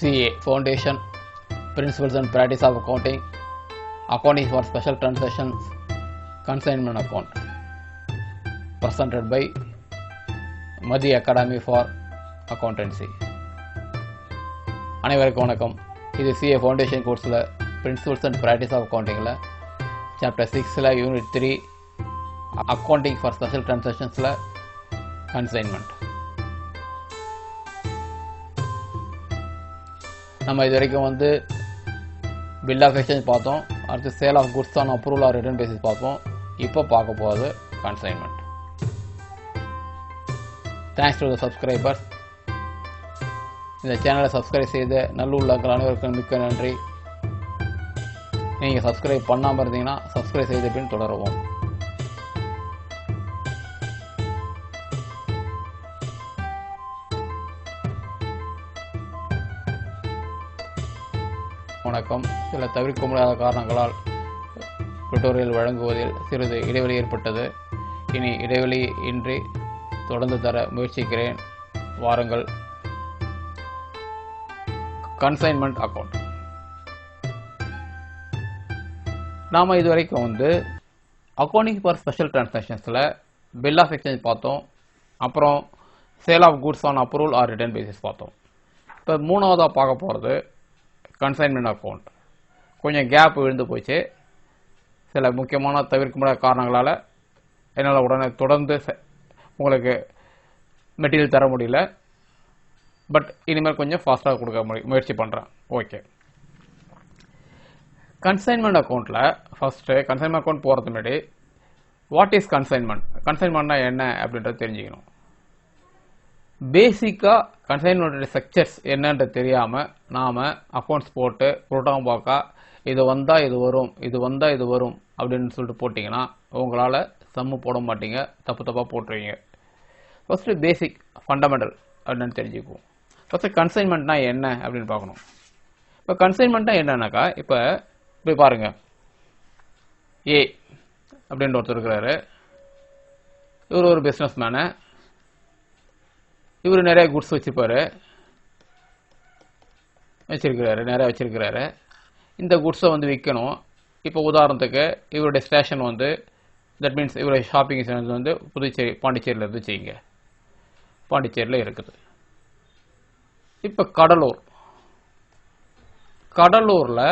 CA Foundation Principles and Practice of Accounting, Accounting for Special Transactions, Consignment Account, presented by Madhi Academy for Accountancy. அனைவருக்கும் வணக்கம். இது CA Foundation கோர்ஸில் Principles and Practice of Accountingல Chapter 6ல Unit 3 Accounting for Special Transactionsல Consignment. நம்ம இது வரைக்கும் bill of exchange பார்த்தோம், அடுத்து sale of goods on approval or return basis பார்த்தோம். இப்போ பார்க்க போகிறது consignment. Thanks to the subscribers. இந்த சேனலை சப்ஸ்கிரைப் செய்த நல்லுள்ளங்கள் அனைவருக்கும் மிக்க நன்றி. நீங்கள் சப்ஸ்கிரைப் பண்ணாமல் இருந்தீங்கன்னா சப்ஸ்கிரைப் செய்த பின் தொடரவும். வணக்கம். சில தவிர்க்க முடியாத காரணங்களால் டுட்டோரியல் வழங்குவதில் சிறிது இடைவெளி ஏற்பட்டது. இனி இடைவெளி இன்றி தொடர்ந்து தர முயற்சிக்கிறேன். வாருங்கள். Consignment account. நாம் இதுவரைக்கும் அக்கௌண்டிங் ஃபார் ஸ்பெஷல் டிரான்சாக்ஷன்ஸில் பில் ஆஃப் எக்ஸ்சேஞ்ச் பார்த்தோம், அப்புறம் sale of goods on approval or return basis பார்த்தோம். இப்போ மூணாவதாக பார்க்க போகிறது கன்சைன்மெண்ட் அக்கௌண்ட். கொஞ்சம் கேப் விழுந்து போச்சு. சில முக்கியமான தவிர்க்க முடியாத காரணங்களால் என்னால் உடனே தொடர்ந்து உங்களுக்கு மெட்டீரியல் தர முடியல. பட் இனிமேல் கொஞ்சம் ஃபாஸ்ட்டாக கொடுக்க முயற்சி பண்ணுறேன். ஓகே. கன்சைன்மெண்ட் அக்கௌண்ட்டில் ஃபஸ்ட்டு கன்சைன்மெண்ட் அக்கௌண்ட் போகிறது முன்னாடி வாட் இஸ் கன்சைன்மெண்ட், கன்சைன்மெண்ட்னா என்ன அப்படின்றத தெரிஞ்சுக்கணும். பேசிக்காக கன்சைன்மெண்ட் ஸ்ட்ரக்சர்ஸ் என்னன்றது தெரியாமல் நாம் அக்கௌண்ட்ஸ் போட்டு புரோட்டாவும் பார்க்க இது வந்தால் இது வரும், இது வந்தால் இது வரும் அப்படின்னு சொல்லிட்டு போட்டிங்கன்னா உங்களால் சம்மு போட மாட்டீங்க, தப்பாக போட்டுருவீங்க. ஃபஸ்ட்டு பேசிக் ஃபண்டமெண்டல் அப்படின்னு தெரிஞ்சுக்குவோம். ஃபஸ்ட்டு கன்சைன்மெண்ட்னா என்ன அப்படின்னு பார்க்கணும். இப்போ கன்சைன்மெண்ட்னா என்னன்னாக்கா, இப்போ இப்படி பாருங்கள், ஏ அப்படின்ற ஒருத்தர் இருக்கிறாரு. இவர் ஒரு பிஸ்னஸ் மேனு. இவர் நிறைய குட்ஸ் வச்சிருக்கிறாரு, நிறைய வச்சிருக்கிறாரு. இந்த குட்ஸை விற்கணும். இப்போ உதாரணத்துக்கு இவருடைய ஸ்டேஷன் தட் மீன்ஸ் இவருடைய ஷாப்பிங் சென்டர் புதுச்சேரி பாண்டிச்சேரியில் இருந்து செய்யுங்க. பாண்டிச்சேரியில் இருக்குது. இப்போ கடலூரில்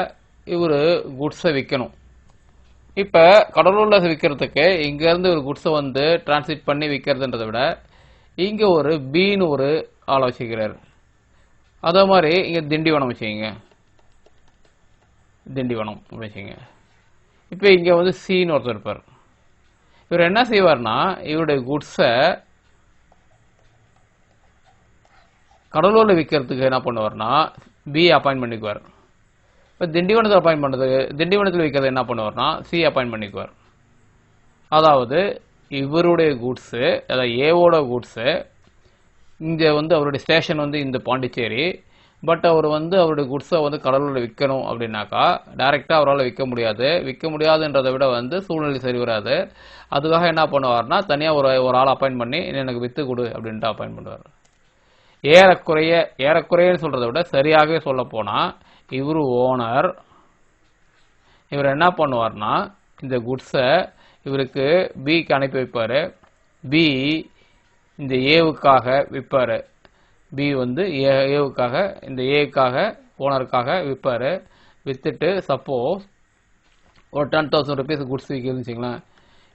இவர் குட்ஸை விற்கணும். இப்போ கடலூரில் விற்கிறதுக்கு இங்கேருந்து ஒரு குட்ஸை டிரான்ஸ்லேட் பண்ணி விற்கிறதுன்றதை விட இங்கே ஒரு பீன்னு ஒரு ஆளை வச்சுக்கிறாரு. அதே மாதிரி இங்கே திண்டிவனம் வச்சுக்கிங்க, திண்டிவனம் வச்சுங்க. இப்போ இங்கே சின்னு ஒருத்தர் இருப்பார். இவர் என்ன செய்வார்னா, இவருடைய குட்ஸை கடலூரில் விற்கிறதுக்கு என்ன பண்ணுவார்னா பி அப்பாயின்ட் பண்ணிக்குவார். இப்போ திண்டிவனத்தில் அப்பாயின்ட் பண்ணுறதுக்கு திண்டிவனத்தில் விற்கிறது என்ன பண்ணுவார்னா சி அப்பாயின்ட் பண்ணிக்குவார். அதாவது இவருடைய குட்ஸு, அதாவது ஏவோட குட்ஸு இங்கே அவருடைய ஸ்டேஷன் இந்த பாண்டிச்சேரி. பட் அவர் அவருடைய குட்ஸை கடலூரில் விற்கணும் அப்படின்னாக்கா டைரெக்டாக அவரால் விற்க முடியாது. விற்க முடியாதுன்றதை விட சூழ்நிலை சரி வராது. அதுக்காக என்ன பண்ணுவார்னா தனியாக ஒரு ஆள் அப்பாயின்ட் பண்ணி எனக்கு விற்று கொடு அப்படின்ட்டு அப்பாயின்ட் பண்ணுவார். ஏறக்குறையன்னு சொல்கிறத விட சரியாகவே சொல்ல போனால் இவர் ஓனர். இவர் என்ன பண்ணுவார்னா இந்த குட்ஸை இவருக்கு பிக்கு அனுப்பி வைப்பார். பி இந்த ஏவுக்காக விற்பார். பி ஏவுக்காக இந்த ஏவுக்காக ஓனருக்காக விற்பார். விற்றுட்டு சப்போஸ் ஒரு 10,000 rupees குட்ஸ் விற்கிதுன்னு வச்சுங்களேன்.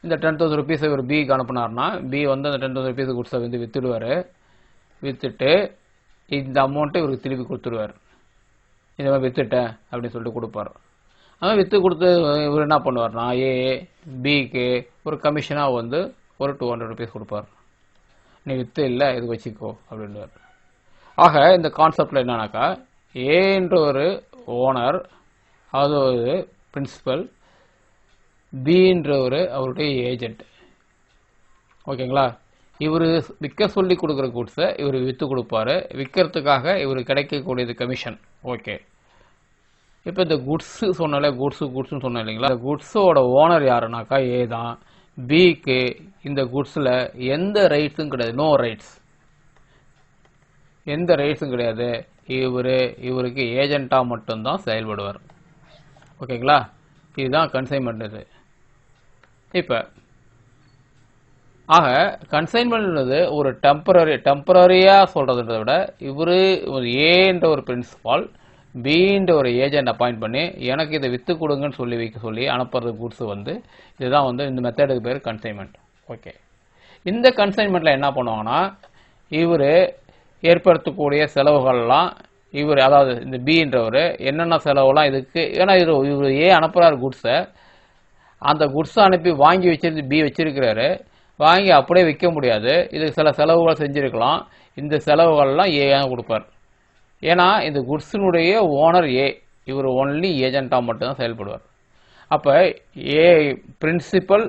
இந்த 10,000 rupees இவர் பிக்கு அனுப்புனார்னா பி அந்த 10,000 rupees குட்ஸை விற்றுடுவார். விற்றுட்டு இந்த அமௌண்ட்டை இவருக்கு திருப்பி கொடுத்துடுவார். இந்த மாதிரி விற்றுட்டேன் அப்படின்னு சொல்லிட்டு கொடுப்பார். அவன் விற்று கொடுத்து இவர் என்ன பண்ணுவார்னா ஏ பிக்கு ஒரு கமிஷனாக ஒரு 200 rupees கொடுப்பார். நீ விற்று இல்லை இது வச்சுக்கோ அப்படின்வார். ஆக இந்த கான்செப்டில் என்னன்னாக்கா ஏன்ற ஒரு ஓனர், அது ஒரு பிரின்சிபல், பின்ற ஒரு அவருடைய ஏஜென்ட். ஓகேங்களா? இவர் விற்க சொல்லி கொடுக்குற குட்ஸை இவர் விற்று கொடுப்பாரு. விற்கிறதுக்காக இவர் கிடைக்கக்கூடியது கமிஷன். ஓகே. இப்போ இந்த குட்ஸு சொன்னாலே குட்ஸுன்னு சொன்னேன் இல்லைங்களா? இந்த குட்ஸோட ஓனர் யாருனாக்கா ஏ தான். பிக்கு இந்த குட்ஸில் எந்த ரைட்ஸும் கிடையாது, நோ ரைட்ஸ், எந்த ரைட்ஸும் கிடையாது. இவருக்கு ஏஜென்ட்டாக மட்டும்தான் செயல்படுவார். ஓகேங்களா? இதுதான் கன்சைன்மெண்ட். இது இப்போ ஆக கன்சைன்மெண்ட்ன்றது ஒரு டெம்பரரியாக சொல்கிறத விட ஒரு ஏன்ற ஒரு பிரின்சிபால் பின்ற ஒரு ஏஜென்ட் அப்பாயிண்ட் பண்ணி எனக்கு இதை விற்று கொடுங்கன்னு சொல்லி அனுப்புறது குட்ஸ் இதுதான் இந்த மெத்தடுக்கு பேர் கன்சைன்மெண்ட். ஓகே, இந்த கன்சைன்மெண்ட்டில் என்ன பண்ணுவாங்கன்னா இவர் ஏற்படுத்தக்கூடிய செலவுகள்லாம் அதாவது இந்த பின்றவர் என்னென்ன செலவுலாம் இதுக்கு, ஏன்னா இவர் ஏ அனுப்புகிறார் குட்ஸை, அந்த குட்ஸை அனுப்பி வாங்கி வச்சிருந்து பி வச்சிருக்கிறாரு, வாங்கி அப்படியே விற்க முடியாது, இதுக்கு சில செலவுகள் செஞ்சுருக்கலாம், இந்த செலவுகள்லாம் ஏ கொடுப்பார். ஏன்னா இந்த குட்ஸினுடைய ஓனர் ஏ, இவர் ஒன்லி ஏஜென்ட்டாக மட்டும்தான் செயல்படுவார். அப்போ ஏ பிரின்சிபல்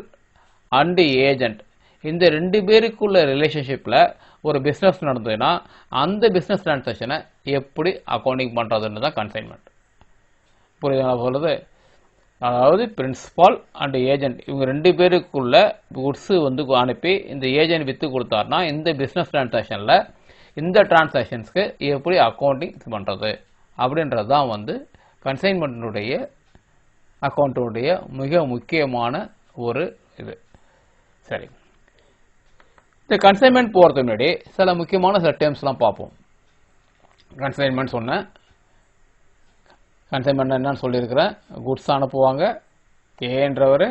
அண்டு ஏஜென்ட் இந்த ரெண்டு பேருக்குள்ள ரிலேஷன்ஷிப்பில் ஒரு பிஸ்னஸ் நடந்ததுன்னா அந்த பிஸ்னஸ் டிரான்சாக்ஷனை எப்படி அக்கௌண்டிங் பண்ணுறதுன்னு தான் கன்சைன்மெண்ட். புரியுதுங்களா சொல்கிறது? அதாவது பிரின்சிபால் அண்ட் ஏஜென்ட் இவங்க ரெண்டு பேருக்குள்ள குட்ஸு அனுப்பி இந்த ஏஜென்ட் விற்று கொடுத்தாருன்னா இந்த பிஸ்னஸ் டிரான்சாக்ஷனில் இந்த டிரான்சாக்ஷன்ஸ்க்கு எப்படி அக்கௌண்டிங் பண்ணுறது அப்படின்றது தான் கன்சைன்மெண்ட்டினுடைய அக்கௌண்ட்டுடைய மிக முக்கியமான ஒரு இது. சரி, இந்த கன்சைன்மெண்ட் போகிறதுக்கு முன்னாடி சில முக்கியமான சில டேர்ம்ஸ்லாம் பார்ப்போம். கன்சைன்மெண்ட் சொன்னேன், கன்சைன்மெண்ட் என்னன்னு சொல்லியிருக்கிறேன். குட்ஸ் அனுப்புவாங்க, ஏன்றவர்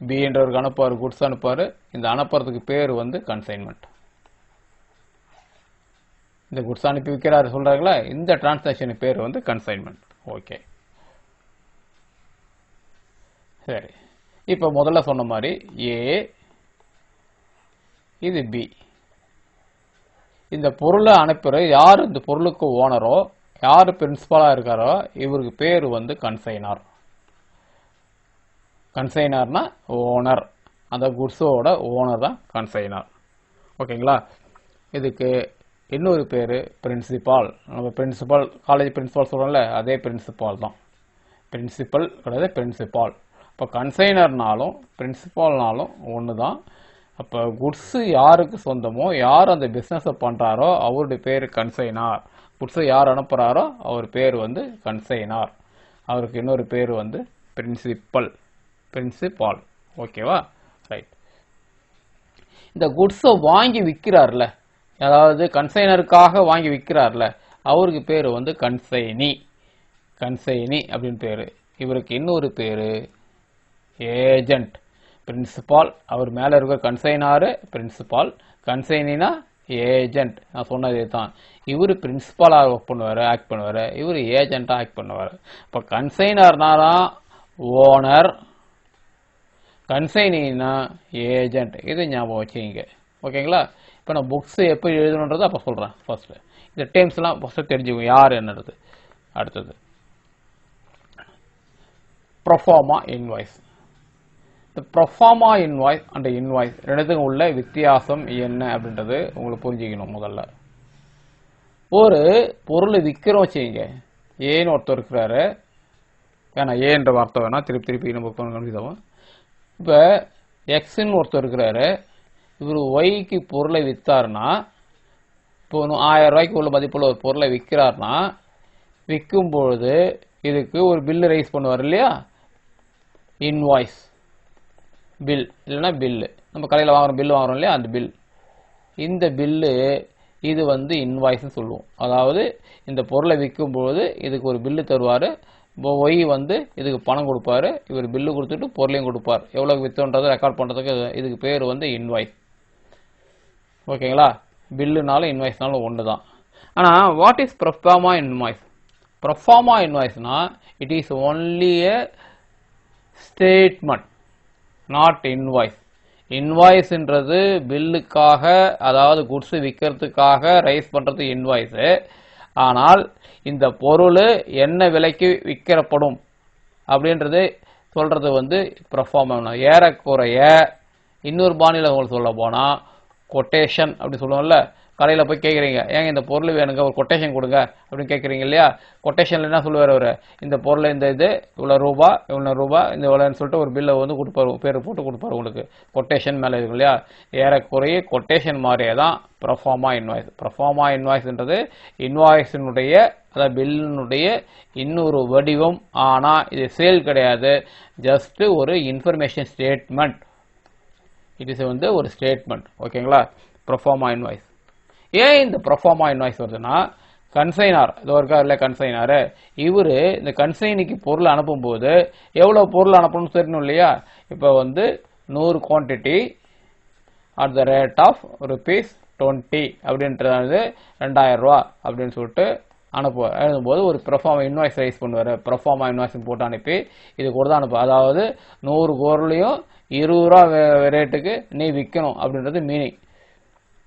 பின்றவருக்கு அனுப்புவார், குட்ஸ் அனுப்புவார். இந்த அனுப்புறதுக்கு பேர் கன்சைன்மெண்ட். இந்த குட்ஸ் அனுப்பி வைக்கிறாரு சொல்றாங்களா, இந்த டிரான்சாக்ஷனுக்கு பேர் கன்சைன்மெண்ட். ஓகே, சரி. இப்போ முதல்ல சொன்ன மாதிரி ஏ, இது பி. இந்த பொருளை அனுப்புற யார் இந்த பொருளுக்கு ஓனரோ, யார் பிரின்சிபலாக இருக்காரோ இவருக்கு பேர் கன்சைனார். கன்சைனார்னா ஓனர், அந்த குட்ஸோட ஓனர் தான் கன்சைனார். ஓகேங்களா? இதுக்கு இன்னொரு பேர் பிரின்சிபால். நம்ம பிரின்சிபல் காலேஜ் பிரின்சிபால் சொல்கிறோம்ல, அதே பிரின்சிபால் தான். பிரின்சிபல் கிடையாது, பிரின்சிபால். இப்போ கன்சைனர்னாலும் பிரின்சிபால்னாலும் ஒன்று தான். அப்போ குட்ஸு யாருக்கு சொந்தமோ, யார் அந்த பிஸ்னஸை பண்ணுறாரோ அவருடைய பேர் கன்சைனார். குட்ஸை யார் அனுப்புகிறாரோ அவர் பேர் கன்சைனார். அவருக்கு இன்னொரு பேர் பிரின்சிபால். ஓகேவா? ரைட். இந்த குட்ஸை வாங்கி விற்கிறார்ல, அதாவது கன்சைனருக்காக வாங்கி விற்கிறார்ல, அவருக்கு பேர் கன்சைனி அப்படின்னு பேர். இவருக்கு இன்னொரு பேர் ஏஜென்ட். பிரின்சிபால் அவர் மேலே இருக்க கன்சைனாரு பிரின்சிபால், கன்சைனினா ஏஜென்ட். நான் சொன்னதே தான். இவர் பிரின்சிபாலாக ஒர்க் பண்ணுவார், ஆக்ட் பண்ணுவார், இவர் ஏஜென்ட்டாக ஆக்ட் பண்ணுவார். இப்போ கன்சைனர்னா ஓனர், கன்சைனினா ஏஜென்ட். இது ஞாபகம் வச்சுங்க. ஓகேங்களா? இப்போ நான் புக்ஸ் எப்படி எழுதணுன்றது அப்போ சொல்கிறேன். ஃபர்ஸ்ட்டு இந்த டேர்ம்ஸ்லாம் ஃபஸ்ட்டு தெரிஞ்சுக்கோங்க யார் என்னது. அடுத்தது ப்ரொஃபார்மா இன்வாய்ஸ். இந்த ப்ரொஃபார்மா இன்வாய்ஸ் அண்ட் இன்வாய்ஸ் ரெண்டுத்துக்கும் உள்ள வித்தியாசம் என்ன அப்படின்றது உங்களுக்கு புரிஞ்சுக்கணும். முதல்ல ஒரு பொருளை விற்கிறோம் வச்சுங்க, ஏன்னு ஒருத்தர் இருக்கிறாரு. ஏன்னா ஏன்ற வார்த்தை வேணா திருப்பி நம்ம கவனிக்கிறோம். இப்போ எக்ஸ்ன்னு ஒருத்தர் இருக்கிறாரு, இவர் ஒய்க்கு பொருளை விற்றாருன்னா, இப்போ 1000 ரூபாய்க்கு உள்ள மதிப்புள்ள ஒரு பொருளை விற்கிறாருன்னா, விற்கும்பொழுது இதுக்கு ஒரு பில்லு ரைஸ் பண்ணுவார் இல்லையா, இன்வாய்ஸ் பில் இல்லைன்னா பில்லு. நம்ம கடையில் வாங்குறோம், பில் வாங்குறோம் இல்லையா, அந்த பில். இந்த பில்லு இது இன்வாய்ஸ்ன்னு சொல்லுவோம். அதாவது இந்த பொருளை விற்கும்பொழுது இதுக்கு ஒரு பில்லு தருவார். ஒய் இதுக்கு பணம் கொடுப்பாரு, இவர் பில்லு கொடுத்துட்டு பொருளையும் கொடுப்பார். எவ்வளோ விற்றோன்றதை ரெக்கார்ட் பண்ணுறதுக்கு இதுக்கு பேர் இன்வாய்ஸ். ஓகேங்களா? பில்லுனாலும் இன்வாய்ஸ்னாலும் ஒன்று தான். ஆனால் what is proforma invoice? Proforma இன்வாய்ஸ்னா it is only a statement, not invoice. இன்வாய்ஸ்ன்றது பில்லுக்காக, அதாவது குட்ஸ் விற்கிறதுக்காக ரைஸ் பண்ணுறது இன்வாய்ஸு. ஆனால் இந்த பொருள் என்ன விலைக்கு விற்கிறப்படும் அப்படின்றது சொல்கிறது ப்ரொஃபார்மா. ஏறக்குறைய இன்னொரு பாணியில் உங்களுக்கு சொல்ல போனால் கொட்டேஷன் அப்படி சொல்லுவோம்ல. கடையில் போய் கேட்குறீங்க, ஏங்க இந்த பொருள் வேணுங்க ஒரு கொட்டேஷன் கொடுங்க அப்படின்னு கேட்குறீங்க இல்லையா. கொட்டேஷனில் என்ன சொல்லுவார் அவர், இந்த பொருள் இந்த இது இவ்வளோ ரூபா இந்த இவ்வளோன்னு சொல்லிட்டு ஒரு பில்லை கொடுப்பாரு, பேர் போட்டு கொடுப்பாரு உங்களுக்கு. கொட்டேஷன் மேலே இருக்கும் இல்லையா. ஏறக்குறைய கொட்டேஷன் மாதிரியே தான் ப்ரொஃபார்மா இன்வாய்ஸ். ப்ரொஃபார்மா இன்வாய்ஸ்ன்றது இன்வாய்ஸினுடைய அதாவது பில்லுடைய இன்னொரு வடிவம். ஆனால் இது சேல் கிடையாது, ஜஸ்ட் ஒரு இன்ஃபர்மேஷன் ஸ்டேட்மெண்ட். இட் இஸ் வந்து ஒரு ஸ்டேட்மெண்ட். ஓகேங்களா? Proforma invoice. ஏன் இந்த ப்ரொஃபார்மா இன்வாய்ஸ் வருதுன்னா, கன்சைனார் இதோ இருக்கா இல்லை கன்சைனாரு, இவர் இந்த கன்சைனிக்கு பொருள் அனுப்பும்போது எவ்வளோ பொருள் அனுப்பணும்னு தெரியணும் இல்லையா? இப்போ வந்து 100 quantity at the rate of ₹20 அப்படின்றது 2000 ரூபா அப்படின்னு சொல்லிட்டு அனுப்புவார். எழுதும்போது ஒரு ப்ரொஃபார்மா இன்வாய்ஸ் ரைஸ் பண்ணுவார். ப்ரொஃபார்மா இன்வாய்ஸ் போட்டு அனுப்பி இது கூட தான் அனுப்பு. அதாவது 100 பொருளையும் 20 ரூபா ரேட்டுக்கு நீ விற்கணும் அப்படின்றது மீனிங்.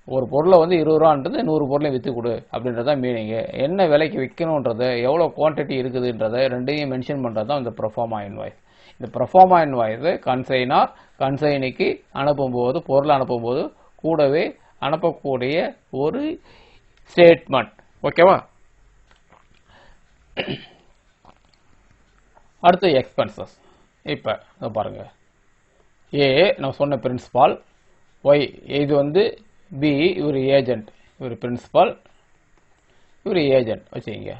ஒரு பொருளை வந்து 20 ரூபான்றது 100 பொருளையும் விற்று கொடு அப்படின்றத மீனிங்கு. என்ன விலைக்கு விற்கணுன்றது, எவ்வளோ குவான்டிட்டி இருக்குதுன்றதை ரெண்டையும் மென்ஷன் பண்ணுறது தான் இந்த ப்ரொஃபார்மா இன்வாய்ஸ். இந்த ப்ரொஃபார்மா இன்வாய்ஸ் கன்சைனார் கன்சைனிக்கு அனுப்பும்போது, பொருள் அனுப்பும்போது கூடவே அனுப்பக்கூடிய ஒரு ஸ்டேட்மெண்ட். ஓகேவா? அடுத்து எக்ஸ்பென்சஸ். இப்போ பாருங்க, ஏ நான் சொன்ன பிரின்சிபால், ஒய் இது வந்து பி, இவர் ஏஜென்ட், இவர் பிரின்சிபால், இவர் ஏஜென்ட் வச்சுக்கிங்க.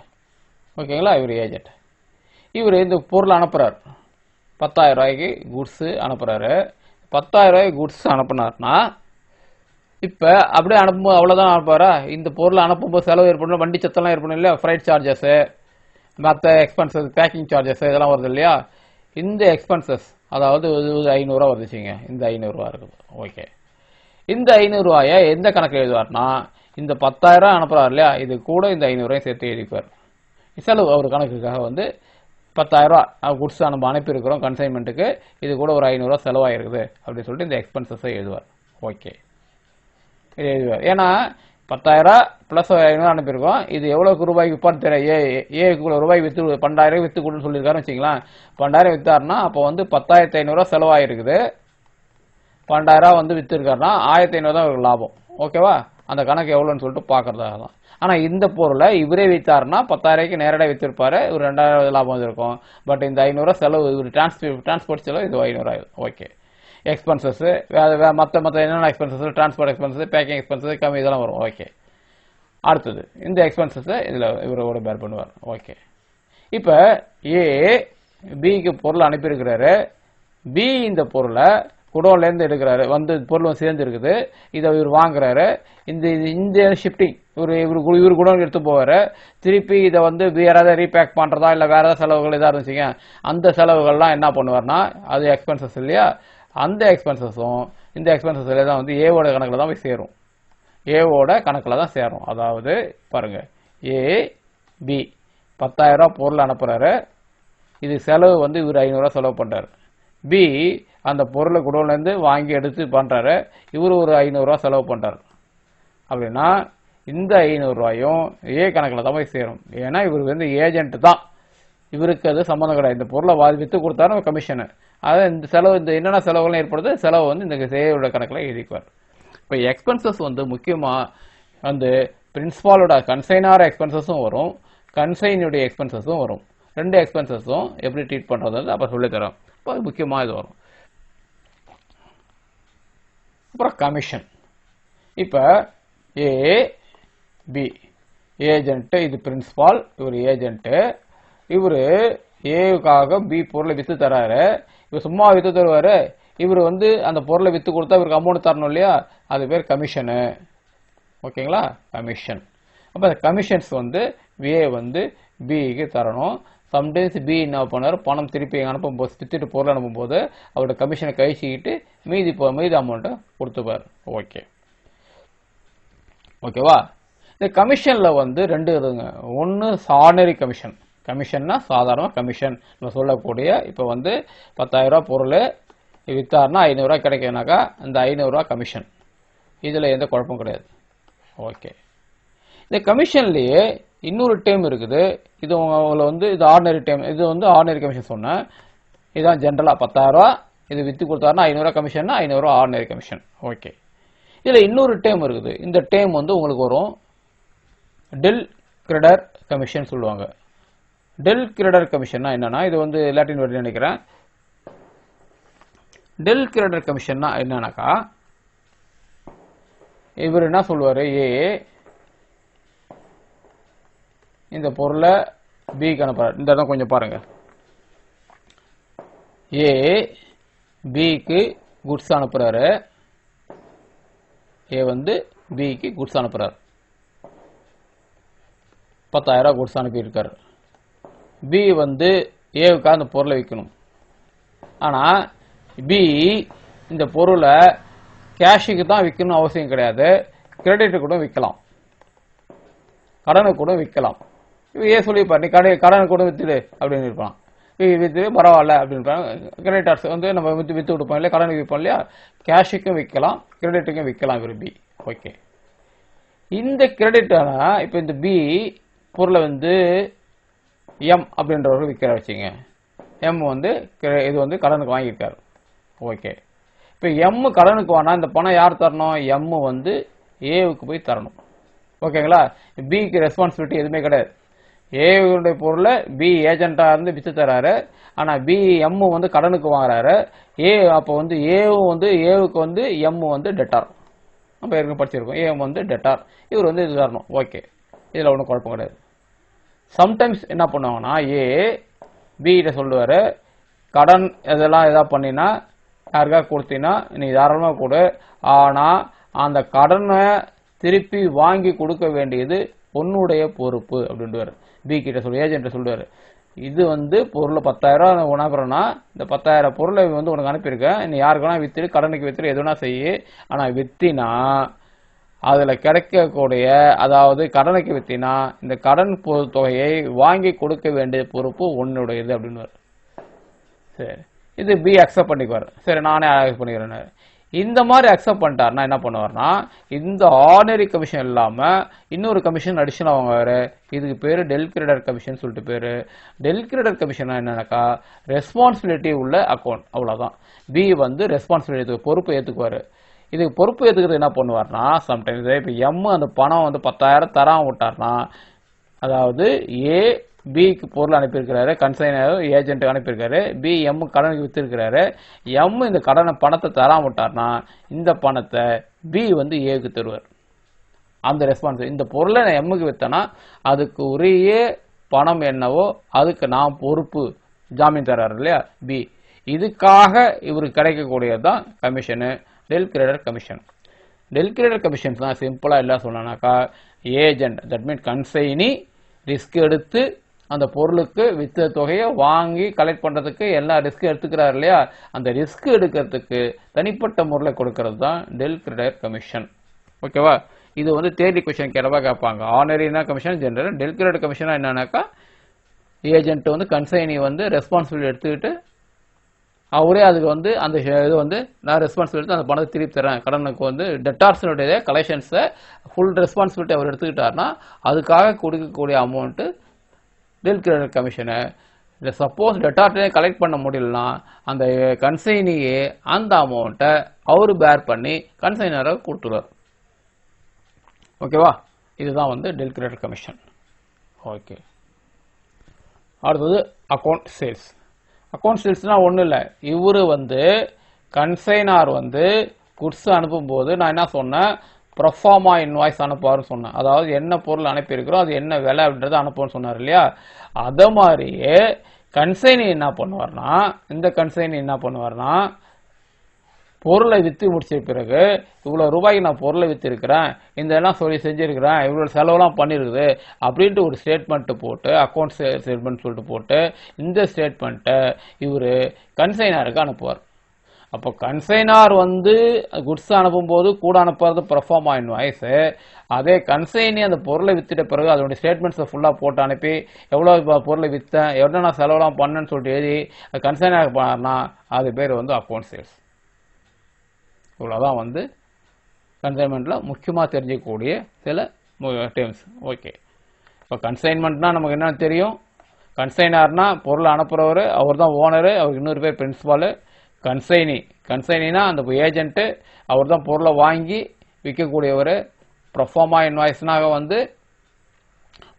ஓகேங்களா? இவர் ஏஜென்ட். இவர் இந்த பொருள் அனுப்புகிறார், 10,000 ரூபாய்க்கு குட்ஸு அனுப்புகிறாரு. 10,000 ரூபாய்க்கு குட்ஸ் அனுப்புனார்னா இப்போ அப்படியே அனுப்பும்போது அவ்வளோதான் அனுப்புவாரா? இந்த பொருள் அனுப்பும்போது செலவு ஏற்படணும், வண்டி சத்தெல்லாம் ஏற்படணும் இல்லையா? ஃப்ரைட் சார்ஜஸ்ஸு, மற்ற எக்ஸ்பென்சஸ், பேக்கிங் சார்ஜஸ் இதெல்லாம் வருது இல்லையா? இந்த எக்ஸ்பென்சஸ் அதாவது 500 ரூபா வந்துச்சுங்க. இந்த 500 ரூபா இருக்குது. ஓகே, இந்த 500 ரூபாயை எந்த கணக்கில் எழுதுவார்னா, இந்த 10,000 ரூபா அனுப்புகிறார் இல்லையா, இது கூட இந்த 500 ரூபாயும் சேர்த்து எழுதிப்பார். செலவு அவர் கணக்குக்காக வந்து 10,000 ரூபா குட்ஸ் நம்ம அனுப்பியிருக்கிறோம் கன்சைன்மெண்ட்டுக்கு, இது கூட ஒரு 500 ரூபா செலவாயிருக்குது அப்படின்னு சொல்லிட்டு இந்த எக்ஸ்பென்சஸை எழுதுவார். ஓகே, இது எழுதுவார். ஏன்னா 10,000 ப்ளஸ் 500 அனுப்பியிருக்கோம், இது எவ்வளோக்கு ரூபாய்க்கு விற்பான்னு தெரியும். ஏ ரூபாய்க்கு விற்று 12,000 விற்று கொடுன்னு சொல்லியிருக்காருன்னு வச்சுக்கலாம். 12,000 விற்றாருன்னா அப்போ வந்து 10,500 செலவாயிருக்குது. 12,000 வந்து விற்றுருக்காருன்னா 1,500 தான் இவருக்கு லாபம். ஓகேவா? அந்த கணக்கு எவ்வளோன்னு சொல்லிட்டு பார்க்கறதாக தான். ஆனால் இந்த பொருளை இவரே விற்றாருன்னா 10,000 நேரடியாக விற்றுருப்பாரு, இவர் 2,000 லாபம் இருக்கும். பட் இந்த 500 செலவு, இவர் டிரான்ஸ்போர்ட் செலவு இது 500 ஆகுது. ஓகே, எக்ஸ்பென்சஸ் மற்ற என்னென்ன expenses, transport expenses, packing expenses கம்மி இதெல்லாம் வரும். ஓகே, அடுத்தது இந்த எக்ஸ்பென்சஸை இதில் இவரோட பேர் பண்ணுவார். ஓகே, இப்போ ஏ பிக்கு பொருள் அனுப்பியிருக்கிறாரு. பி இந்த பொருளை குடோன்லேருந்து எடுக்கிறாரு, வந்து பொருள் சேர்ந்து இருக்குது, இதை இவர் வாங்குறாரு. இந்த ஷிஃப்டிங் இவர் குடோனுக்கு எடுத்து போவார். திருப்பி இதை வந்து வேறு ஏதாவது ரீபேக் பண்ணுறதா இல்லை வேறு ஏதாவது செலவுகள் எதாவது இருந்துச்சுங்க, அந்த செலவுகள்லாம் என்ன பண்ணுவார்னா அது எக்ஸ்பென்சஸ் இல்லையா? அந்த எக்ஸ்பென்சஸும் இந்த எக்ஸ்பென்சஸ்ல தான் வந்து ஏவோட கணக்கில் தான் போய் சேரும். ஏவோட கணக்கில் தான் சேரும். அதாவது பாருங்க, ஏ பி 10,000 ரூபா பொருள் அனுப்புகிறாரு, இது செலவு வந்து இவர் 500 ரூபா செலவு பண்ணுறாரு. பி அந்த பொருளை குடோன்லேருந்து வாங்கி எடுத்து பண்ணுறாரு, இவர் ஒரு 500 ரூபா செலவு பண்ணுறாரு. அப்படின்னா இந்த 500 ரூபாயும் ஏ கணக்கில் தான் போய் சேரும். ஏன்னா இவர் வந்து ஏஜென்ட் தான், இவருக்கு அது சம்மந்தம் கிடையாது. இந்த பொருளை விற்று கொடுத்தாரு கமிஷனு, அதாவது இந்த செலவு, இந்த என்னென்ன செலவுகள்லாம் ஏற்படுது செலவு வந்து இந்த ஏயோட கணக்கில் எழுதிக்குவார். இப்போ எக்ஸ்பென்சஸ் வந்து முக்கியமாக வந்து பிரின்சிபாலோட கன்சைனார எக்ஸ்பென்சஸும் வரும், கன்சைனுடைய எக்ஸ்பென்சஸும் வரும். ரெண்டு எக்ஸ்பென்சஸும் எப்படி ட்ரீட் பண்ணுறது அப்போ சொல்லித்தரோம். இப்போ அது முக்கியமாக இது வரும். அப்புறம் கமிஷன். இப்போ ஏ பி ஏஜென்ட்டு, இது பிரின்சிபால், இவர் ஏஜென்ட்டு. இவர் ஏவுக்காக பி பொருளை விற்று தராரு. இவர் சும்மா விற்று தருவார், இவர் வந்து அந்த பொருளை விற்று கொடுத்தா இவருக்கு அமௌண்ட் தரணும் இல்லையா, அது பேர் கமிஷனு. ஓகேங்களா? கமிஷன். அப்போ அந்த கமிஷன்ஸ் வந்து ஏ வந்து பிக்கு தரணும். சம்டைம்ஸ் பி என்ன பண்ணார், பணம் திருப்பி அனுப்பும்போது, வித்துட்டு பொருள் அனுப்பும்போது அவரோட கமிஷனை கழிச்சிக்கிட்டு மீதி அமௌண்ட்டை கொடுத்துப்பார். ஓகே, ஓகேவா? இந்த கமிஷனில் வந்து ரெண்டு இருக்குங்க. ஒன்று ஆர்டினரி கமிஷன். கமிஷன்னா சாதாரண கமிஷன் நம்ம சொல்லக்கூடிய, இப்போ வந்து 10,000 ரூபா பொருள் விற்றாருன்னா 500 ரூபா கிடைக்குதுனாக்கா அந்த 500 ரூபா கமிஷன், இதில் எந்த குழப்பம் கிடையாது. ஓகே, இந்த கமிஷன்லேயே இன்னொரு டேம் இருக்குது. இது உங்களை வந்து இது ஆர்டினரி டேம், இது வந்து ஆர்டினரி கமிஷன் சொன்னேன். இதுதான் ஜென்ரலாக 10,000 ரூபா இது விற்று கொடுத்தாருன்னா 500 ரூபா கமிஷன்னா 500 ரூபா ஆர்டினரி கமிஷன். ஓகே, இதில் இன்னொரு டேம் இருக்குது. இந்த டேம் வந்து உங்களுக்கு வரும் டெல் கிரெடர் கமிஷன் சொல்லுவாங்க. டெல் கிரெடர் கமிஷன்னா என்னன்னா, இது வந்து லாட்டின் வேர்டு நினைக்கிறேன். டெல் கிரெடர் கமிஷன்னா என்னன்னாக்கா, இவர் என்ன சொல்லுவார், ஏ இந்த பொருளை பிக்கு அனுப்புறாரு. இந்த இடம் கொஞ்சம் பாருங்க. ஏ பிக்கு குட்ஸ் அனுப்புறாரு. ஏ வந்து பிக்கு குட்ஸ் அனுப்புறாரு. 10,000 குட்ஸ் அனுப்பியிருக்காரு. பி வந்து ஏவுக்காக அந்த பொருளை விற்கணும். ஆனால் பி இந்த பொருளை கேஷுக்கு தான் விற்கணும் அவசியம் கிடையாது. கிரெடிட்டு கூட விற்கலாம், கடனுக்கு கூட விற்கலாம். ஏ சொல்லியிருப்பார், நீ கடனுக்கு கூட வித்துடு அப்படின்னு இருப்பான். வித்து பரவாயில்ல அப்படின்னு. கிரெடிட்டர்ஸ் வந்து நம்ம வித்து விற்போம் இல்லையா, கடனுக்கு விற்போம் இல்லையா, கேஷுக்கும் விற்கலாம், கிரெடிட்டுக்கும் விற்கலாம் விரும்பி. ஓகே, இந்த கிரெடிட் ஆனால் இப்போ இந்த பி பொருளை வந்து எம் அப்படின்றவர்கள் விற்கிற வச்சுங்க. எம் வந்து இது வந்து கடனுக்கு வாங்கியிருக்காரு. ஓகே, இப்போ எம் கடனுக்கு வாங்கினா இந்த பணம் யார் தரணும்? எம் வந்து ஏவுக்கு போய் தரணும். ஓகேங்களா? பிக்கு ரெஸ்பான்சிபிலிட்டி எதுவுமே கிடையாது. ஏவுடைய பொருளை பி ஏஜென்ட்டாக இருந்து விற்று தராரு. ஆனால் பி எம் வந்து கடனுக்கு வாங்குறாரு. அப்போ வந்து ஏவுக்கு வந்து எம் வந்து டெட்டார். நம்ம ஏற்கனவே படிச்சிருக்கோம். ஏஎம் வந்து டெட்டார், இவர் வந்து இது தரணும். ஓகே, இதில் ஒன்றும் குழப்பம் கிடையாது. சம்டைம்ஸ் என்ன பண்ணுவாங்கன்னா, ஏ பி கிட்ட சொல்லுவார், கடன் இதெல்லாம் எதாவது பண்ணினா யாருக்காக கொடுத்தீங்கன்னா நீ தாராளமாக கொடு, ஆனால் அந்த கடனை திருப்பி வாங்கி கொடுக்க வேண்டியது பொண்ணுடைய பொறுப்பு அப்படின்ட்டு பி கிட்ட ஏஜென்ட் சொல்லுவார். இது வந்து பொருள் 10,000 உணவுறோன்னா இந்த 10,000 பொருளை வந்து உனக்கு அனுப்பியிருக்கேன், நீ யாருக்கு வேணா வித்துரு, கடனுக்கு வித்துரு, எதுனா செய்யு, ஆனால் வித்தினா அதில் கிடைக்கக்கூடிய, அதாவது கடனுக்கு வித்தினா இந்த கடன் தொகையை வாங்கி கொடுக்க வேண்டிய பொறுப்பு உன்னுடையது அப்படின்னு. சரி, இது பி அக்செப்ட் பண்ணிக்குவார். சரி, நானே அக்செப்ட் பண்ணிக்கிறேன். இந்த மாதிரி அக்செப்ட் பண்ணிட்டாருன்னா என்ன பண்ணுவார்னா, இந்த ஆர்டினரி கமிஷன் இல்லாமல் இன்னொரு கமிஷன் அடிஷனல் வாங்குவார். இதுக்கு பேர் டெல் கிரெடிட் கமிஷன் சொல்லிட்டு பேர். டெல் கிரெடிட் கமிஷன் என்னன்னாக்கா ரெஸ்பான்சிபிலிட்டி உள்ள அக்கௌண்ட், அவ்வளோதான். பி வந்து ரெஸ்பான்சிபிலிட்டி பொறுப்பு ஏற்றுக்குவார். இதுக்கு பொறுப்பு ஏற்றுக்கிறது என்ன பண்ணுவார்னா, சம்டைம்ஸ் இப்போ எம் அந்த பணம் வந்து 10,000 தராம விட்டார்னா, அதாவது ஏ பிக்கு பொருள் அனுப்பியிருக்கிறாரு, கன்சைனர் ஏஜென்ட்டுக்கு அனுப்பியிருக்காரு, பி எம் கடனுக்கு வித்திருக்கிறாரு. எம் இந்த பணத்தை தராம விட்டார்னா இந்த பணத்தை பி வந்து ஏக்கு தருவார். அந்த ரெஸ்பான்ஸ், இந்த பொருளை நான் எம்முக்கு வித்தனா அதுக்கு உரிய பணம் என்னவோ அதுக்கு நான் பொறுப்பு, ஜாமீன் தர்றாரு இல்லையா பி. இதுக்காக இவருக்கு கிடைக்கக்கூடியது தான் commission, del credit commission. Del credit commissions தான் சிம்பிளாக எல்லாம் சொன்னாக்கா, agent that mean consignee risk எடுத்து அந்த பொருளுக்கு வித்த தொகையை வாங்கி கலெக்ட் பண்ணுறதுக்கு எல்லா ரிஸ்க் எடுத்துக்கிறாரு இல்லையா, அந்த ரிஸ்க் எடுக்கிறதுக்கு தனிப்பட்ட முறையில் கொடுக்கறது தான் டெல் கிரெடிட் கமிஷன். ஓகேவா? இது வந்து தேர்டி கொஸ்டின் கேட்டவா கேட்பாங்க. ஆர்டினரினா கமிஷன், ஜெனரல். டெல் கிரெடிட் கமிஷனா என்னன்னாக்கா, ஏஜென்ட் வந்து கன்சைனி வந்து ரெஸ்பான்சிபிலிட்டி எடுத்துக்கிட்டு அவரே அதுக்கு வந்து அந்த இது வந்து நான் ரெஸ்பான்சிபிலிட்டி அந்த பணத்தை திருப்பி தரேன், கடனுக்கு வந்து டெட்டார்ஸினுடைய கலெக்ஷன்ஸை ஃபுல் ரெஸ்பான்சிபிலிட்டி அவர் எடுத்துக்கிட்டாருன்னா அதுக்காக கொடுக்கக்கூடிய அமௌண்ட்டு டெல் கிரெடிட் கமிஷனு. இல்லை சப்போஸ் டெட்டார்ட்டே கலெக்ட் பண்ண முடியலன்னா அந்த கன்சைனியே அந்த அமௌண்ட்டை அவர் பேர் பண்ணி கன்சைனரை கொடுத்துருவார். ஓகேவா? இதுதான் வந்து டெல் கிரெடிட் கமிஷன். ஓகே, அடுத்தது அக்கௌண்ட் சேல்ஸ். அக்கௌண்ட் சேல்ஸ்னா ஒன்றும் இல்லை, இவர் வந்து கன்சைனார் வந்து குட்ஸ் அனுப்பும்போது நான் என்ன சொன்னேன், ப்ரொஃபார்மா இன்வாய்ஸ் அனுப்புவார்னு சொன்னேன். அதாவது என்ன பொருள் அனுப்பியிருக்கிறோம் அது என்ன விலை அப்படின்றத அனுப்புவோன்னு சொன்னார் இல்லையா. அதை மாதிரியே கன்சைனி என்ன பண்ணுவார்னா, இந்த கன்சைனி என்ன பண்ணுவார்னா, பொருளை விற்று முடிச்ச பிறகு இவ்வளோ ரூபாய்க்கு நான் பொருளை விற்றுருக்கிறேன், இந்த எல்லாம் சொல்லி செஞ்சுருக்கிறேன், இவ்வளோ செலவெல்லாம் பண்ணியிருக்குது அப்படின்ட்டு ஒரு ஸ்டேட்மெண்ட்டு போட்டு, அக்கௌண்ட் ஸ்டேட்மெண்ட் சொல்லிட்டு போட்டு இந்த ஸ்டேட்மெண்ட்டை இவர் கன்சைனாருக்கு அனுப்புவார். அப்போ கன்சைனார் வந்து குட்ஸ் அனுப்பும்போது கூட அனுப்புறது ப்ரொஃபார்மா இன்வாய்ஸு. அதே கன்சைனி அந்த பொருளை விற்றுட்ட பிறகு அதனுடைய ஸ்டேட்மெண்ட்ஸை ஃபுல்லாக போட்டு அனுப்பி எவ்வளோ பொருளை விற்றேன், எவ்வளோ நான் செலவெல்லாம் பண்ணேன்னு சொல்லிட்டு எழுதி கன்சைனாருக்கு பண்ணார்னா அது பேர் வந்து அக்கௌண்ட் சேல்ஸ். இவ்வளோதான் வந்து கன்சைன்மெண்ட்டில் முக்கியமாக தெரிஞ்சிக்கக்கூடிய சில டேர்ம்ஸ். ஓகே, இப்போ கன்சைன்மெண்ட்னா நமக்கு என்ன தெரியும், கன்சைனார்னா பொருளை அனுப்புகிறவர், அவர் தான் ஓனரு, அவருக்கு இன்னொரு பேர் பிரின்சிபாலு. கன்சைனினா அந்த ஏஜென்ட்டு, அவர் தான் பொருளை வாங்கி விற்கக்கூடியவர். ப்ரொஃபார்மா இன்வாய்ஸ்னாக வந்து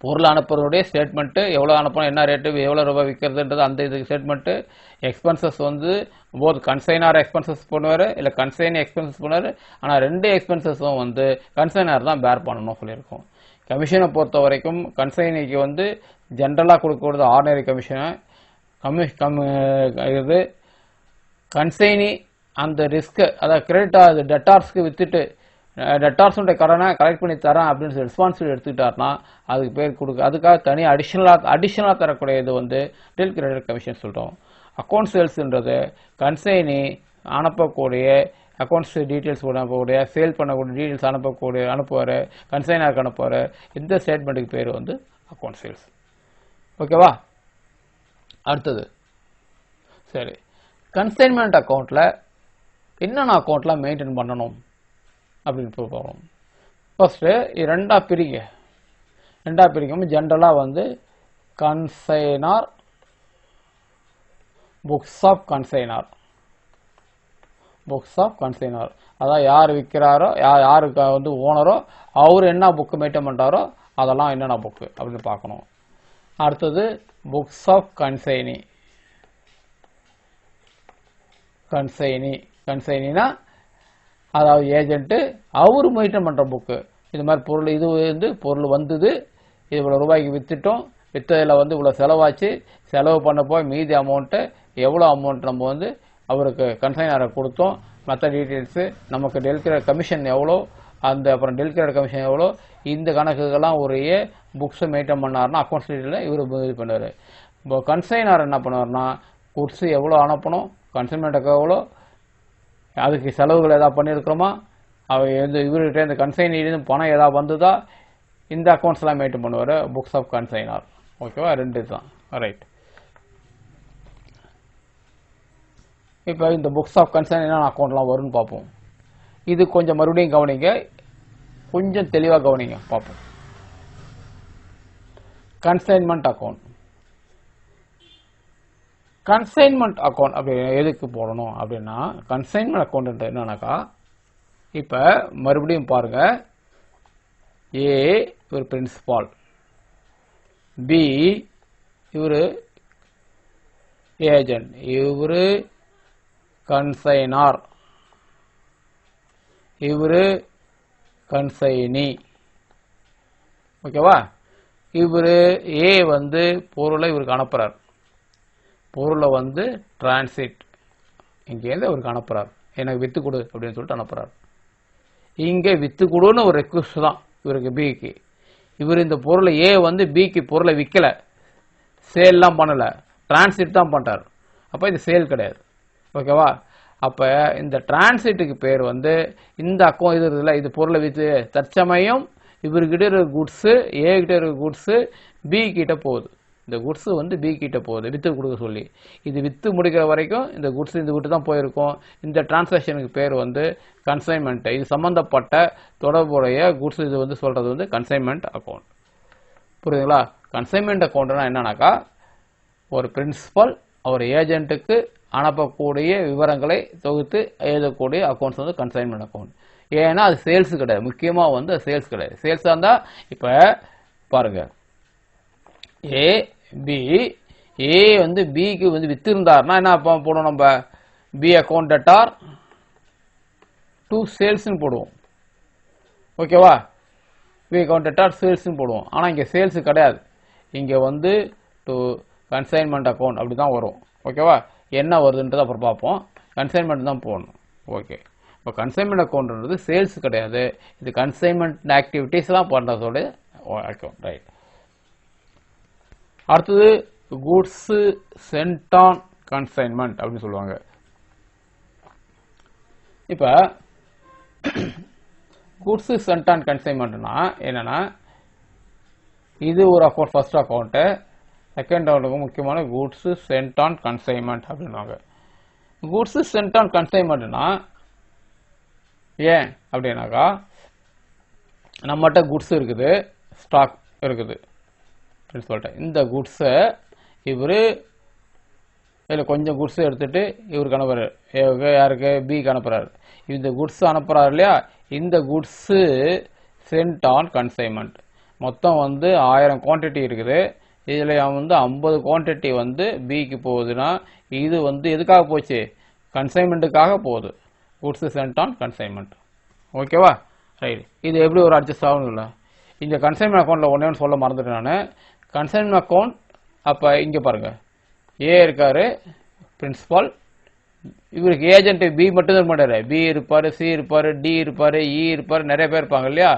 பொருள் அனுப்புறதுடைய ஸ்டேட்மெண்ட்டு, எவ்வளோ அனுப்பணும், என்ன ரேட்டு, எவ்வளோ ரூபாய் விற்கிறதுன்றது அந்த இது ஸ்டேட்மெண்ட்டு. எக்ஸ்பென்சஸ் வந்து போத் கன்சைனார் எக்ஸ்பென்சஸ் பண்ணுவார், இல்லை கன்சைனி எக்ஸ்பென்சஸ் பண்ணுவார். ஆனால் ரெண்டு எக்ஸ்பென்சஸும் வந்து கன்சைனார் தான் பேர் பண்ணணும் சொல்லியிருக்கோம். கமிஷனை பொறுத்த வரைக்கும் கன்சைனிக்கு வந்து ஜென்ரலாக கொடுக்கறது ஆர்டினரி கமிஷனை இது கன்சைனி அந்த ரிஸ்க்கு அதாவது கிரெடிட் டெட்டார்ஸ்க்கு வித்துட்டு டெட்டார்ஸுடைய கடனை கலெக்ட் பண்ணி தரேன் அப்படின்னு சொல்லி ரெஸ்பான்சிபிலிட்டி எடுத்துக்கிட்டாருன்னா அதுக்கு பேர் அதுக்காக தனியாக அடிஷ்னலாக தரக்கூடிய இது வந்து டில் கிரெடிட் கமிஷன் சொல்கிறோம். அக்கௌண்ட் சேல்ஸ்ன்றது கன்சைனி அனுப்பக்கூடிய அக்கௌண்ட்ஸ் டீட்டெயில்ஸ் அனுப்பக்கூடிய சேல் பண்ணக்கூடிய டீட்டெயில்ஸ் அனுப்புவார் கன்சைனருக்கு அனுப்புவார். இந்த ஸ்டேட்மெண்ட்டுக்கு பேர் வந்து அக்கௌண்ட் சேல்ஸ். ஓகேவா? அடுத்தது சரி, கன்சைன்மெண்ட் அக்கௌண்ட்டில் என்னென்ன அக்கௌண்ட்லாம் மெயின்டைன் பண்ணணும் அப்படின்னு போகிறோம். ஃபர்ஸ்ட்டு ரெண்டாக பிரிக்கும். ஜென்ரலாக வந்து கன்சைனார், புக்ஸ் ஆஃப் கன்சைனார் அதான் யார் விற்கிறாரோ யாருக்கு வந்து ஓனரோ அவர் என்ன புக்கு மெயின்டைன் பண்ணுறாரோ அதெல்லாம் என்னென்ன புக்கு அப்படின்னு பார்க்கணும். அடுத்தது புக்ஸ் ஆஃப் கன்சைனினா அதாவது ஏஜென்ட்டு அவர் மெயின்டைன் பண்ணுற புக்கு. இது மாதிரி பொருள் இது வந்து பொருள் வந்தது, இது இவ்வளோ ரூபாய்க்கு விற்றுட்டோம், விற்றதில் வந்து இவ்வளோ செலவாச்சு, செலவு பண்ண போய் மீதி அமௌண்ட்டு எவ்வளோ அமௌண்ட் நம்ம வந்து அவருக்கு கன்சைனரை கொடுத்தோம், மற்ற டீட்டெயில்ஸு நமக்கு டெல்கிரேட் கமிஷன் எவ்வளோ, அப்புறம் டெல்கிரேட் கமிஷன் எவ்வளோ, இந்த கணக்குகள்லாம் ஒரு புக்ஸை மெயின்டைன் பண்ணார்னா அக்கௌண்ட்ஸ் டீட்டெயிலில் இவர் இது பண்ணுவார். இப்போ கன்சைனர் என்ன பண்ணுவார்னா குட்ஸு எவ்வளோ அனுப்பணும், கன்சைன்மெண்ட்டுக்கு எவ்வளோ, அதுக்கு செலவுகள் ஏதாவது பண்ணியிருக்கிறோமா, இவர்கிட்ட இந்த கன்சைனிலேருந்து பணம் ஏதாவது வந்ததா, இந்த அக்கௌண்ட்ஸ்லாம் மெயின்டைன் பண்ணுவார் புக்ஸ் ஆஃப் கன்சைனர். ஓகேவா? ரெண்டு தான். ரைட். இப்போ இந்த புக்ஸ் ஆஃப் கன்சைன் என்னென்ன அக்கௌண்ட்லாம் வரும்னு பார்ப்போம். இது கொஞ்சம் மறுபடியும் கவனிங்க, கொஞ்சம் தெளிவாக கவனிங்க பார்ப்போம். கன்சைன்மெண்ட் அக்கௌண்ட் அப்படி எதுக்கு போடணும் அப்படின்னா, கன்சைன்மெண்ட் அக்கௌண்ட் என்னன்னாக்கா, இப்போ மறுபடியும் பாருங்க, ஏ இவர் பிரின்சிபால், பி இவர் ஏஜென்ட், இவர் கன்சைனார், இவரு கன்சைனி. ஓகேவா? இவரு ஏ வந்து பொருளை இவருக்கு அனுப்புறார், பொருளை வந்து டிரான்சிட் இங்கேருந்து அவருக்கு அனுப்புறார், எனக்கு வித்து கொடு அப்படின்னு சொல்லிட்டு அனுப்புறார். இங்கே வித்து கொடுன்னு ஒரு ரெக்வஸ்ட் தான் இவருக்கு பிக்கு. இவர் இந்த பொருளை ஏ வந்து பிக்கு பொருளை விற்கல, சேல்லாம் பண்ணல, டிரான்சிட் தான் பண்றார். அப்போ இது சேல் கிடையாது. ஓகேவா? அப்போ இந்த டிரான்சிட்டுக்கு பேர் வந்து இந்த அக்கௌண்ட் இது இருக்குல்ல, இது பொருளை விற்று தற்சமயம் இவர்கிட்ட இருக்கிற குட்ஸு ஏ கிட்ட இருக்கிற குட்ஸு பி கிட்ட போகுது. இந்த குட்ஸு வந்து பி கிட்ட போகுது விற்று கொடுக்க சொல்லி. இது விற்று முடிக்கிற வரைக்கும் இந்த குட்ஸ் இந்த விட்டு தான் போயிருக்கும். இந்த டிரான்சாக்ஷனுக்கு பேர் வந்து கன்சைன்மெண்ட். இது சம்பந்தப்பட்ட தொடர்புடைய குட்ஸ் இது வந்து சொல்றது வந்து கன்சைன்மெண்ட் அக்கௌண்ட். புரியுதுங்களா? கன்சைன்மெண்ட் அக்கௌண்ட்னா என்னன்னாக்கா, ஒரு பிரின்சிபல் ஒரு ஏஜென்ட்டுக்கு அனுப்பக்கூடிய விவரங்களை தொகுத்து எழுதக்கூடிய அக்கௌண்ட்ஸ் வந்து கன்சைன்மெண்ட் அக்கௌண்ட். ஏன்னா அது சேல்ஸ் கிடையாது, முக்கியமாக வந்து சேல்ஸ் கிடையாது. சேல்ஸாக இருந்தால் இப்போ பாருங்க, ஏ பி, ஏ வந்து பிக்கு வந்து வித்திருந்தார்னா என்ன போடுவோம், நம்ம பி அக்கௌண்ட் டெட்டார் டு சேல்ஸ்ன்னு போடுவோம். ஓகேவா? பி அக்கௌண்ட் டெட்டார் சேல்ஸ்ன்னு போடுவோம். ஆனால் இங்கே சேல்ஸ் கிடையாது, இங்கே வந்து டு கன்சைன்மெண்ட் அக்கௌண்ட் அப்படி தான் வரும். ஓகேவா? என்ன வருதுன்றது அப்புறம் பார்ப்போம். கன்சைன்மெண்ட் தான் போடணும். ஓகே. இப்போ கன்சைன்மெண்ட் அக்கௌண்ட்ன்றது சேல்ஸ் கிடையாது, இது கன்சைன்மெண்ட் ஆக்டிவிட்டீஸ்லாம் பண்ணுறதோட அக்கௌண்ட். ரைட். அடுத்தது குட்ஸ் சென்ட் ஆன் கன்சைன்மெண்ட் அப்படின்னு சொல்லுவாங்க. இப்போ குட்ஸ் சென்ட் ஆன் கன்சைன்மெண்ட்னா என்னன்னா, இது ஒரு அக்கௌண்ட், ஃபர்ஸ்ட் அக்கௌண்ட்டு. செகண்ட் அக்கௌண்ட்டுக்கு முக்கியமான குட்ஸ் சென்ட் ஆன் கன்சைன்மெண்ட் அப்படின்வாங்க. குட்ஸ் சென்ட் ஆன் கன்சைன்மெண்ட்னா ஏன் அப்படின்னாக்கா, நம்மகிட்ட குட்ஸ் இருக்குது, ஸ்டாக் இருக்குது அப்படின்னு சொல்லிட்டேன். இந்த குட்ஸை இவர் இதில் கொஞ்சம் குட்ஸ் எடுத்துட்டு இவருக்கு அனுப்புறாரு, யாருக்கு பிக்கு அனுப்புறாரு. இந்த குட்ஸ் அனுப்புறாரு இல்லையா, இந்த குட்ஸு சென்ட் ஆன் கன்சைன்மெண்ட். மொத்தம் வந்து 1000 குவான்டிட்டி இருக்குது, இதில் வந்து 50 குவான்டிட்டி வந்து பிக்கு போகுதுன்னா இது வந்து எதுக்காக போச்சு, கன்சைன்மெண்ட்டுக்காக போகுது. Goods sent on consignment. ஓகேவா? ரைட். இது எப்படி ஒரு அட்ஜஸ்ட் ஆகணும் இல்லை, இங்கே கன்சைன்மெண்ட் அக்கௌண்ட்டில் ஒன்றே ஒன்று சொல்ல மறந்துட்டேன் நான். கன்சைன்மெண்ட் அக்கௌண்ட் அப்போ இங்கே பாருங்கள், ஏ இருக்கார் பிரின்சிபால், இவருக்கு ஏஜென்ட் பி மட்டும் தான் மாட்டார். பி இருப்பார், சி இருப்பார், டி இருப்பார், இ இருப்பார், நிறைய பேர் இருப்பாங்க இல்லையா.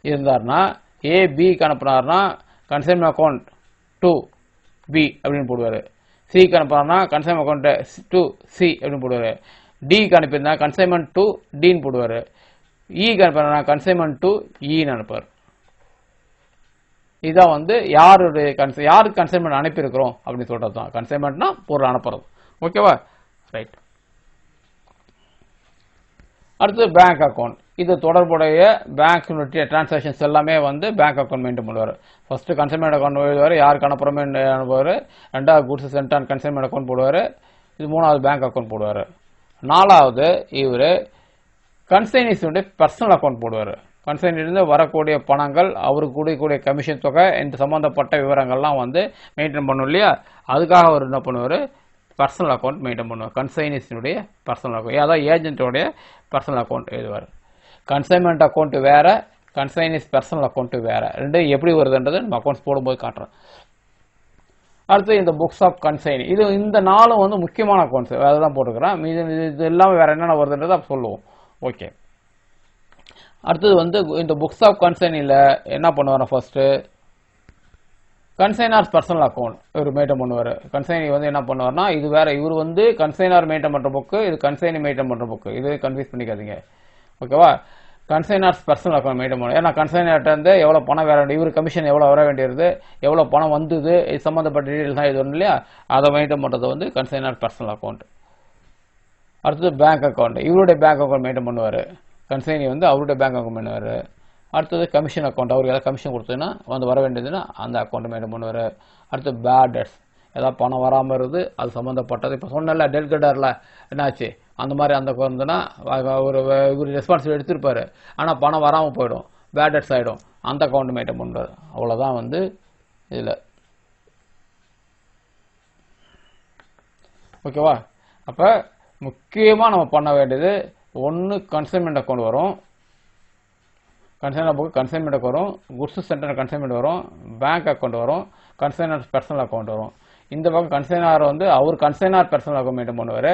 இருந்தார்னா ஏ பிக்கு அனுப்புனார்னா கன்சைன்மெண்ட் அக்கௌண்ட் டு பி அப்படின்னு போடுவார். சிக்கு அனுப்புனார்னா கன்சைன்மெண்ட் அக்கௌண்ட் டு சி அப்படின்னு போடுவார். டிக்கு அனுப்பியிருந்தா கன்சைன்மெண்ட் டு டின்னு போடுவார். இக்கு அனுப்புனா கன்சைன்மெண்ட் டு இன்னு அனுப்புவார். இதான் வந்து யாருக்கு கன்சைன்மெண்ட் அனுப்பியிருக்கிறோம் அப்படின்னு சொல்றது தான். கன்சைன்மெண்ட்னா பொருள் அனுப்புறது. ஓகேவா, ரைட். அடுத்து பேங்க் அக்கௌண்ட். இது தொடர்புடைய பேங்க் டிரான்சாக்ஷன்ஸ் எல்லாமே வந்து பேங்க் அக்கௌண்ட் மெயின்டைன் பண்ணுவார். ஃபர்ஸ்ட் கன்சைன்மெண்ட் அக்கௌண்ட் எழுதுவார், யாருக்கு அனுப்புறமே அனுப்புவார். ரெண்டாவது goods sent and consignment account போடுவார். இது மூணாவது பேங்க் அக்கௌண்ட் போடுவார். நாலாவது இவர் கன்சைனிஸுடைய பர்சனல் அக்கௌண்ட் போடுவார். கன்சைனிலிருந்து வரக்கூடிய பணங்கள், அவருக்கு கூடிய கமிஷன் தொகை, இந்த சம்பந்தப்பட்ட விவரங்கள்லாம் வந்து மெயின்டைன் பண்ணும் இல்லையா. அதுக்காக அவர் என்ன பண்ணுவார், பர்சனல் அக்கௌண்ட் மெயின்டைன் பண்ணுவார். கன்சைனிஸினுடைய பர்சனல் அக்கௌண்ட், அதாவது ஏஜென்ட்டோடைய பர்சனல் அக்கௌண்ட் எழுதுவார். கன்சைன்மெண்ட் அக்கௌண்ட் வேற, கன்சைனிஸ் பர்சனல் அக்கௌண்ட் வேற. ரெண்டும் எப்படி வருதுன்றது நம்ம அக்கௌண்ட்ஸ் போடும்போது காட்டுறோம். அடுத்து இந்த புக்ஸ் ஆஃப் கன்சைனி, இது இந்த நாளும் வந்து முக்கியமான அக்கௌண்ட்ஸ், அதெல்லாம் போட்டுக்கிறேன். இது இல்லாமல் வேற என்னென்ன வருதுன்றதை சொல்லுவோம். ஓகே. அடுத்தது வந்து இந்த புக்ஸ் ஆஃப் கன்சைனியில் என்ன பண்ணுவார், ஃபர்ஸ்ட் கன்சைனார்ஸ் பர்சனல் அக்கௌண்ட் இவர் மெயின்டைன் பண்ணுவார். கன்சைனி வந்து என்ன பண்ணுவார்னா, இது வேற, இவர் வந்து கன்சைனார் மெயின்டைன் பண்ணுற புக்கு, இது கன்சைனி மெயின்டைன் பண்ணுற புக்கு, இது கன்ஃபியூஸ் பண்ணிக்காதீங்க. ஓகேவா. கன்சைனார்ஸ் பர்சனல் அக்கௌண்ட் மெயின்டைன் பண்ணுவோம். ஏன்னா கன்சைனர்கிட்ட இருந்து எவ்வளோ பணம் வர வேண்டிய, இவர் கமிஷன் எவ்வளோ வர வேண்டியது, எவ்வளோ பணம் வந்தது, இது சம்மந்தப்பட்ட டீட்டெயில்ஸ் இது ஒன்று இல்லையா, அதை மெயின்டைன் பண்ணுறது வந்து கன்சைனார் பர்சனல் அக்கௌண்ட். அடுத்தது பேங்க் அக்கௌண்ட், இவருடைய பேங்க் அக்கௌண்ட் மெயின்டைன் பண்ணுவார். கன்சைனி வந்து அவருடைய பேங்க் அக்கௌண்ட் பண்ணுவார். அடுத்தது கமிஷன் அக்கௌண்ட், அவருக்கு ஏதாவது கமிஷன் கொடுத்ததுன்னா வந்து வர வேண்டியதுன்னா அந்த அக்கௌண்ட் மெயின்டைன் பண்ணுவார். அடுத்து பேட் டெட்ஸ், ஏதாவது பணம் வராமல் இருக்குது அது சம்மந்தப்பட்டது. இப்போ சொன்னல டெல்கடரில் என்னாச்சு, அந்த மாதிரி அந்த இருந்ததுன்னா ஒரு ரெஸ்பான்சிபிலிட்டி எடுத்திருப்பார், ஆனால் பணம் வராமல் போயிடும், பேட் டெட்ஸ் ஆகிடும், அந்த அக்கௌண்ட் மெயின்டைன் பண்ணுவார். அவ்வளோதான் வந்து இதில். ஓகேவா. அப்போ முக்கியமாக நம்ம பண்ண வேண்டியது, ஒன்று கன்சைன்மெண்ட் அக்கௌண்ட் வரும், கன்சைனர் புக் கன்சைன்மெண்ட் வரும், குட்ஸ் சென்டர் கன்சைன்மெண்ட் வரும், பேங்க் அக்கௌண்ட் வரும், கன்சைனர் பர்சனல் அக்கௌண்ட் வரும். இந்த பக்கம் கன்சைனார் வந்து அவர் கன்சைனார் பர்சனல் அக்கௌண்ட் மெயின்டைன் பண்ணுவார்.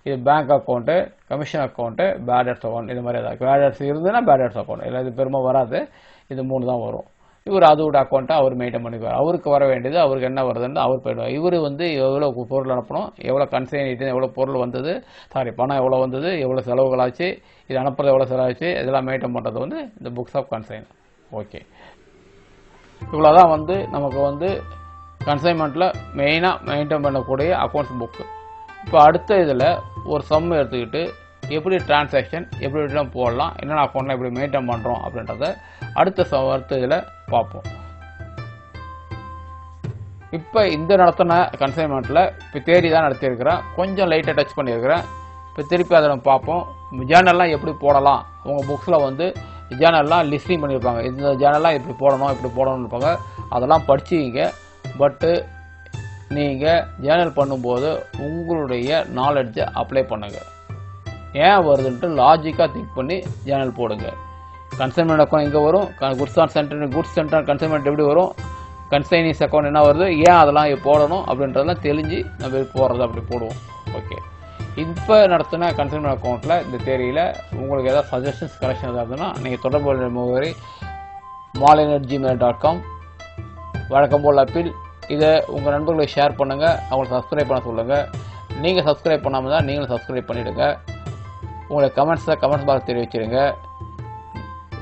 இது bank account, commission account, பேடர்ஸ் account, இது மாதிரி ஏதாவது பேடர்ஸ் இருந்ததுன்னா பேடர்ஸ் அக்கௌண்ட், இல்லை இது பெருமை வராது, இது மூணு தான் வரும். இவர் அதோட அக்கௌண்ட்டை அவர் மெயின்டைன் பண்ணிக்குவார். அவருக்கு வர வேண்டியது, அவருக்கு என்ன வருதுன்னு அவர் போயிடுவார். இவர் வந்து எவ்வளோ பொருள் அனுப்பணும், எவ்வளோ கன்சைன், எவ்வளோ பொருள் வந்தது, பணம் எவ்வளோ வந்தது, எவ்வளோ செலவுகளாச்சு, இது அனுப்புறது எவ்வளோ செலவாச்சு, இதெல்லாம் மெயின்டைன் பண்ணுறது வந்து இந்த புக்ஸ் ஆஃப் கன்சைன். ஓகே, இவ்வளோதான் வந்து நமக்கு வந்து கன்சைன்மெண்ட்டில் மெயினாக மெயின்டைன் பண்ணக்கூடிய அக்கௌண்ட்ஸ் புக்கு. இப்போ அடுத்த இதில் ஒரு சம் எடுத்துக்கிட்டு எப்படி டிரான்சாக்ஷன் எப்படிலாம் போடலாம், என்னென்ன அக்கௌண்ட்லாம் எப்படி மெயின்டைன் பண்ணுறோம் அப்படின்றத அடுத்த இதில் பார்ப்போம். இப்போ இந்த நடத்தின கன்சைன்மெண்ட்டில் இப்போ தேரி தான் நடத்தியிருக்கிறேன், கொஞ்சம் லைட்டாக டச் பண்ணியிருக்கிறேன். இப்போ திருப்பி அதை நம்ம பார்ப்போம். ஜேர்னல்லாம் எப்படி போடலாம், உங்கள் புக்ஸில் வந்து ஜேர்னல்லாம் லிஸ்டிங் பண்ணியிருப்பாங்க, இந்த ஜேர்னல்லாம் இப்படி போடணும்னு இருப்பாங்க, அதெல்லாம் படிச்சுக்கிங்க. பட்டு நீங்கள் ஜேர்னல் பண்ணும்போது உங்களுடைய நாலெட்ஜை அப்ளை பண்ணுங்கள். ஏன் வருதுன்ட்டு லாஜிக்காக திங்க் பண்ணி ஜேர்னல் போடுங்க. கன்சைன்மெண்ட் அக்கௌண்ட் எங்கே வரும், குட்ஸ் சென்டர் கன்சைன்மெண்ட் எப்படி வரும், கன்சைனிஸ் அக்கௌண்ட் என்ன வருது, ஏன் அதெல்லாம் போடணும் அப்படின்றதெல்லாம் தெரிஞ்சு நம்ம போடுறது அப்படி போடுவோம். ஓகே, இப்போ நடத்தின கன்சைன்மெண்ட் அக்கௌண்ட்டில் இந்த தேரியில் உங்களுக்கு ஏதாவது சஜஷன்ஸ் கரெக்ஷன் ஏதாவதுன்னா நீங்கள் தொடர்பு கொள்ள முகவரி malin@gmail.com. வழக்கம் போல் அப்பீல். இதை உங்கள் நண்பர்களுக்கு ஷேர் பண்ணுங்கள், அவங்களுக்கு சப்ஸ்கிரைப் பண்ண சொல்லுங்கள். நீங்கள் சப்ஸ்கிரைப் பண்ணாமல் தான் நீங்களும் சப்ஸ்கிரைப் பண்ணிவிடுங்க. உங்களுடைய கமெண்ட்ஸ் பாக்ஸ் தெரிவிச்சிடுங்க.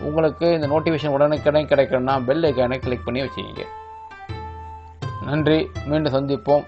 உங்களுக்கு இந்த நோட்டிஃபிகேஷன் உடனுக்குடன் கிடைக்கணும்னா பெல் ஐக்கானை கிளிக் பண்ணி வச்சுக்கிங்க. நன்றி, மீண்டும் சந்திப்போம்.